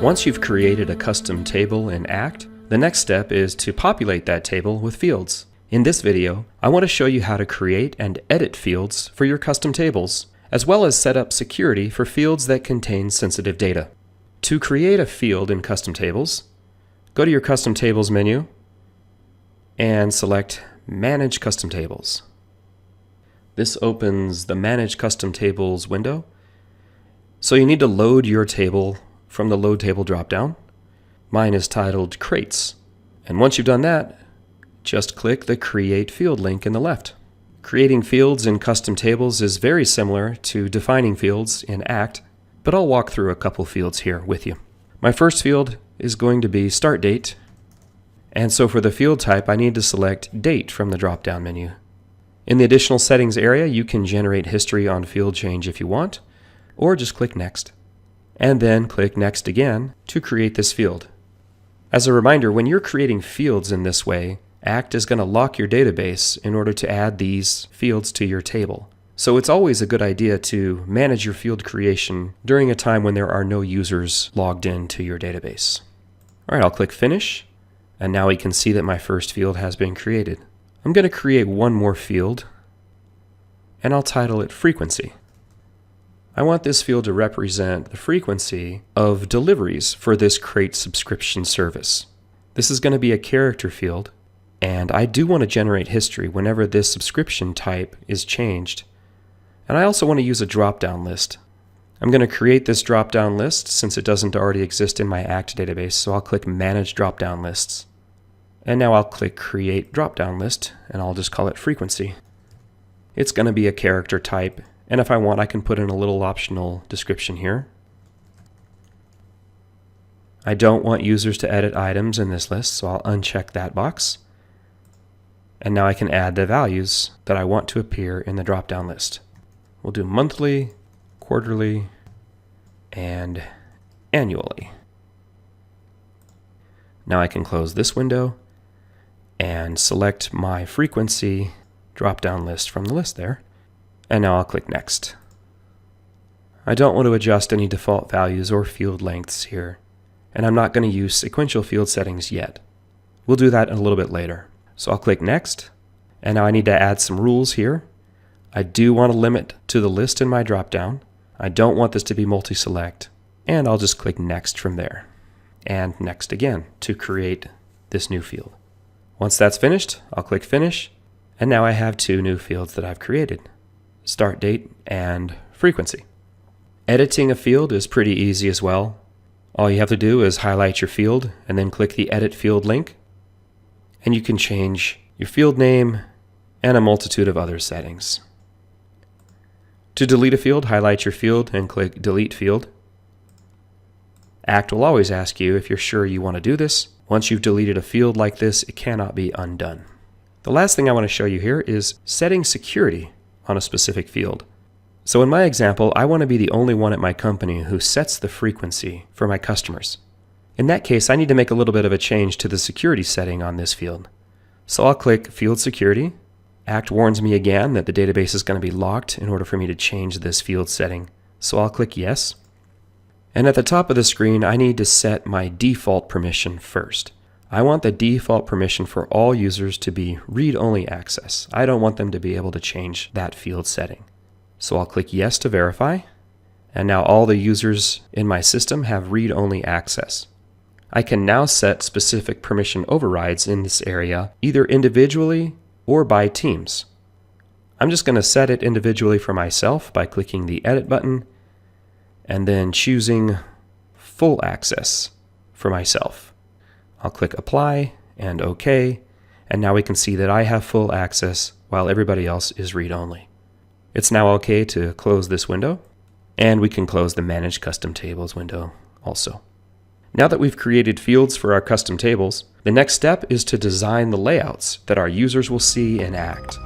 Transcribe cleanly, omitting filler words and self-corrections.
Once you've created a custom table in ACT, the next step is to populate that table with fields. In this video, I want to show you how to create and edit fields for your custom tables, as well as set up security for fields that contain sensitive data. To create a field in custom tables, go to your Custom Tables menu and select Manage Custom Tables. This opens the Manage Custom Tables window. So you need to load your table from the Load Table dropdown. Mine is titled Crates. And once you've done that, just click the Create Field link in the left. Creating fields in custom tables is very similar to defining fields in ACT, but I'll walk through a couple fields here with you. My first field is going to be Start Date, and so for the field type I need to select Date from the drop-down menu. In the Additional Settings area, you can generate history on field change if you want, or just click Next, and then click Next again to create this field. As a reminder, when you're creating fields in this way, ACT is going to lock your database in order to add these fields to your table. So it's always a good idea to manage your field creation during a time when there are no users logged into your database. All right, I'll click Finish, and now we can see that my first field has been created. I'm going to create one more field, and I'll title it Frequency. I want this field to represent the frequency of deliveries for this Crate subscription service. This is going to be a character field, and I do want to generate history whenever this subscription type is changed. And I also want to use a drop-down list. I'm going to create this drop-down list since it doesn't already exist in my ACT database, so I'll click Manage Drop-Down Lists. And now I'll click Create Drop-Down List, and I'll just call it Frequency. It's going to be a character type, and if I want, I can put in a little optional description here. I don't want users to edit items in this list, so I'll uncheck that box. And now I can add the values that I want to appear in the drop-down list. We'll do monthly, quarterly, and annually. Now I can close this window and select my frequency drop-down list from the list there. And now I'll click Next. I don't want to adjust any default values or field lengths here, and I'm not going to use sequential field settings yet. We'll do that a little bit later. So I'll click Next, and now I need to add some rules here. I do want to limit to the list in my dropdown. I don't want this to be multi-select, and I'll just click Next from there. And Next again to create this new field. Once that's finished, I'll click Finish, and now I have two new fields that I've created: Start Date and Frequency. Editing a field is pretty easy as well. All you have to do is highlight your field and then click the Edit Field link, and you can change your field name and a multitude of other settings. To delete a field, highlight your field and click Delete Field. ACT will always ask you if you're sure you want to do this. Once you've deleted a field like this, it cannot be undone. The last thing I want to show you here is setting security on a specific field. So in my example, I want to be the only one at my company who sets the frequency for my customers. In that case, I need to make a little bit of a change to the security setting on this field. So I'll click Field Security. ACT warns me again that the database is going to be locked in order for me to change this field setting. So I'll click Yes. And at the top of the screen, I need to set my default permission first. I want the default permission for all users to be read-only access. I don't want them to be able to change that field setting. So I'll click Yes to verify. And now all the users in my system have read-only access. I can now set specific permission overrides in this area, either individually or by teams. I'm just going to set it individually for myself by clicking the Edit button and then choosing Full Access for myself. I'll click Apply and OK, and now we can see that I have full access while everybody else is read-only. It's now okay to close this window, and we can close the Manage Custom Tables window also. Now that we've created fields for our custom tables, the next step is to design the layouts that our users will see in ACT.